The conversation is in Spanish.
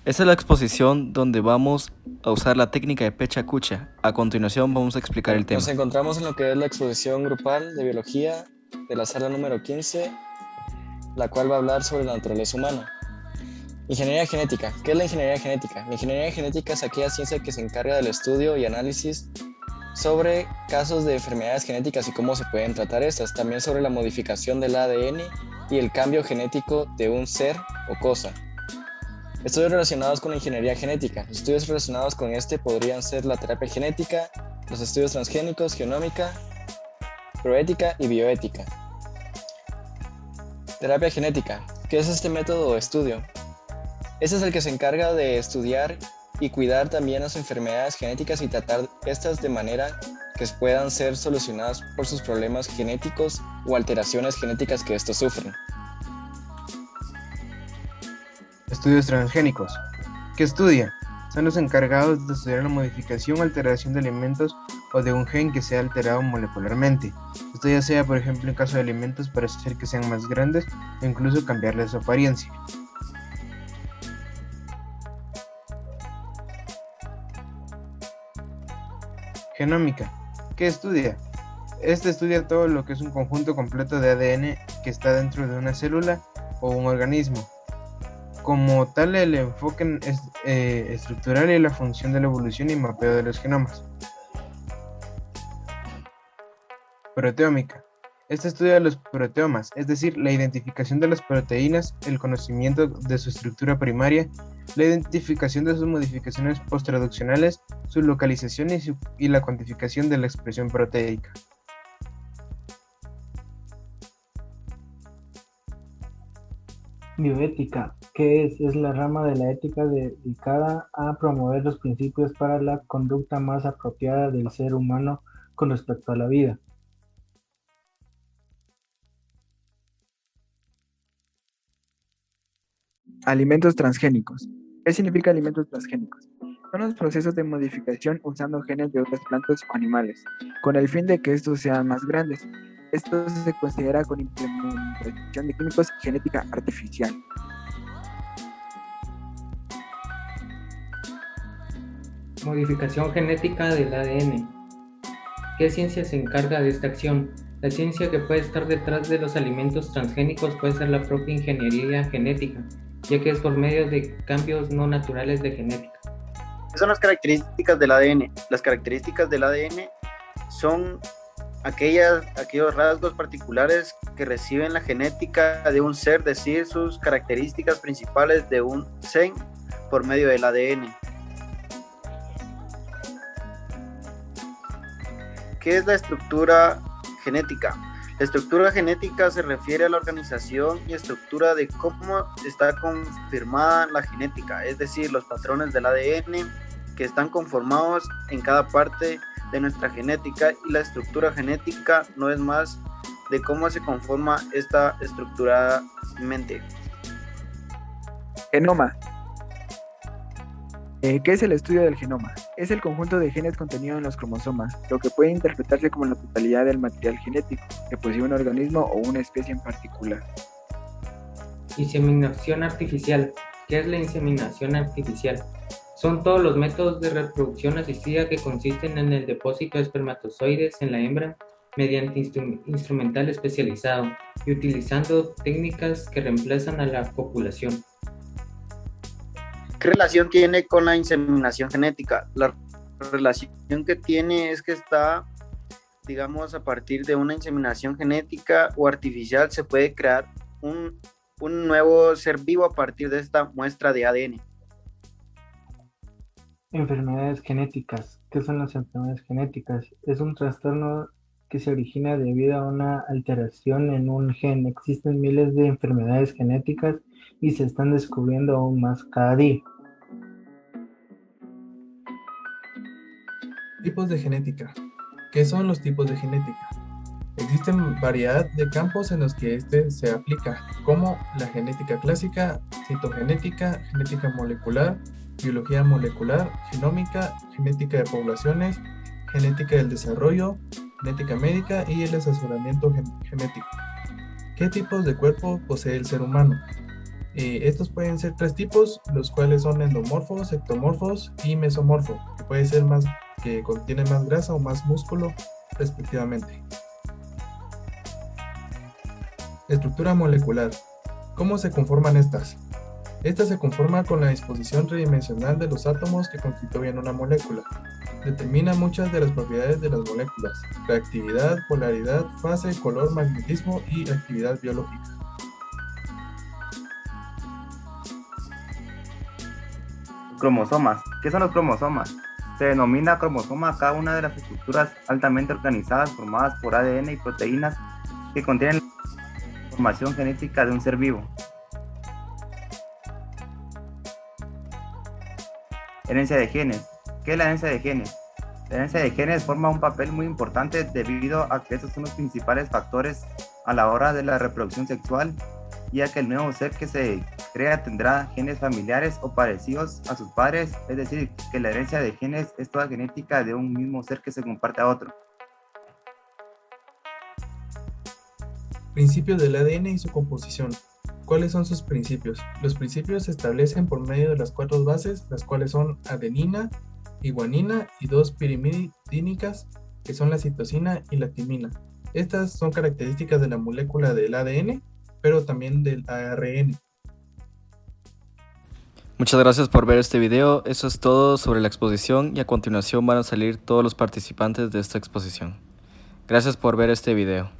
Esta es la exposición donde vamos a usar la técnica de Pecha Kucha. A continuación vamos a explicar el Nos tema. encontramos en lo que es la exposición grupal de biología de la sala número 15, la cual va a hablar sobre la naturaleza humana. Ingeniería genética. ¿Qué es la ingeniería genética? La ingeniería genética es aquella ciencia que se encarga del estudio y análisis sobre casos de enfermedades genéticas y cómo se pueden tratar estas, también sobre la modificación del ADN y el cambio genético de un ser o cosa. Estudios relacionados con la ingeniería genética. Los estudios relacionados con este podrían ser la terapia genética, los estudios transgénicos, genómica, proética y bioética. Terapia genética. ¿Qué es este método o estudio? Este es el que se encarga de estudiar y cuidar también las enfermedades genéticas y tratar estas de manera que puedan ser solucionadas por sus problemas genéticos o alteraciones genéticas que estos sufren. Estudios transgénicos. ¿Qué estudia? Son los encargados de estudiar la modificación o alteración de alimentos o de un gen que sea alterado molecularmente. Esto ya sea, por ejemplo, en caso de alimentos para hacer que sean más grandes o incluso cambiarles su apariencia. Genómica. ¿Qué estudia? Este estudia todo lo que es un conjunto completo de ADN que está dentro de una célula o un organismo. Como tal, el enfoque es estructural y la función de la evolución y mapeo de los genomas. Proteómica. Este estudia los proteomas, es decir, la identificación de las proteínas, el conocimiento de su estructura primaria, la identificación de sus modificaciones posttraduccionales, su localización y la cuantificación de la expresión proteica. Bioética, ¿qué es? Es la rama de la ética dedicada a promover los principios para la conducta más apropiada del ser humano con respecto a la vida. Alimentos transgénicos. ¿Qué significa alimentos transgénicos? Son los procesos de modificación usando genes de otras plantas o animales, con el fin de que estos sean más grandes. Esto se considera con implementación de químicos y genética artificial. Modificación genética del ADN. ¿Qué ciencia se encarga de esta acción? La ciencia que puede estar detrás de los alimentos transgénicos puede ser la propia ingeniería genética, ya que es por medio de cambios no naturales de genética. ¿Qué son las características del ADN? Las características del ADN son aquellos rasgos particulares que reciben la genética de un ser, es decir, sus características principales de un gen por medio del ADN. ¿Qué es la estructura genética? La estructura genética se refiere a la organización y estructura de cómo está confirmada la genética, es decir, los patrones del ADN que están conformados en cada parte de nuestra genética, y la estructura genética no es más de cómo se conforma esta estructuralmente. Genoma. ¿Qué es el estudio del genoma? Es el conjunto de genes contenido en los cromosomas, lo que puede interpretarse como la totalidad del material genético que posee un organismo o una especie en particular. Inseminación artificial. ¿Qué es la inseminación artificial? Son todos los métodos de reproducción asistida que consisten en el depósito de espermatozoides en la hembra mediante instrumental especializado y utilizando técnicas que reemplazan a la copulación. ¿Qué relación tiene con la inseminación genética? La relación que tiene es que está, digamos, a partir de una inseminación genética o artificial se puede crear un nuevo ser vivo a partir de esta muestra de ADN. Enfermedades genéticas. ¿Qué son las enfermedades genéticas? Es un trastorno que se origina debido a una alteración en un gen. Existen miles de enfermedades genéticas y se están descubriendo aún más cada día. Tipos de genética. ¿Qué son los tipos de genética? Existen variedad de campos en los que este se aplica, como la genética clásica, citogenética, genética molecular, biología molecular, genómica, genética de poblaciones, genética del desarrollo, genética médica y el asesoramiento genético. ¿Qué tipos de cuerpo posee el ser humano? Estos pueden ser 3 tipos, los cuales son endomorfos, ectomorfos y mesomorfo, que puede ser más, que contiene más grasa o más músculo, respectivamente. Estructura molecular. ¿Cómo se conforman estas? Esta se conforma con la disposición tridimensional de los átomos que constituyen una molécula. Determina muchas de las propiedades de las moléculas: reactividad, polaridad, fase, color, magnetismo y actividad biológica. Cromosomas. ¿Qué son los cromosomas? Se denomina cromosoma a cada una de las estructuras altamente organizadas formadas por ADN y proteínas que contienen la información genética de un ser vivo. Herencia de genes. ¿Qué es la herencia de genes? La herencia de genes forma un papel muy importante debido a que estos son los principales factores a la hora de la reproducción sexual, ya que el nuevo ser que se crea tendrá genes familiares o parecidos a sus padres, es decir, que la herencia de genes es toda genética de un mismo ser que se comparte a otro. Principios del ADN y su composición. ¿Cuáles son sus principios? Los principios se establecen por medio de las 4 bases, las cuales son adenina y guanina, y 2 pirimidínicas, que son la citosina y la timina. Estas son características de la molécula del ADN, pero también del ARN. Muchas gracias por ver este video. Eso es todo sobre la exposición y a continuación van a salir todos los participantes de esta exposición. Gracias por ver este video.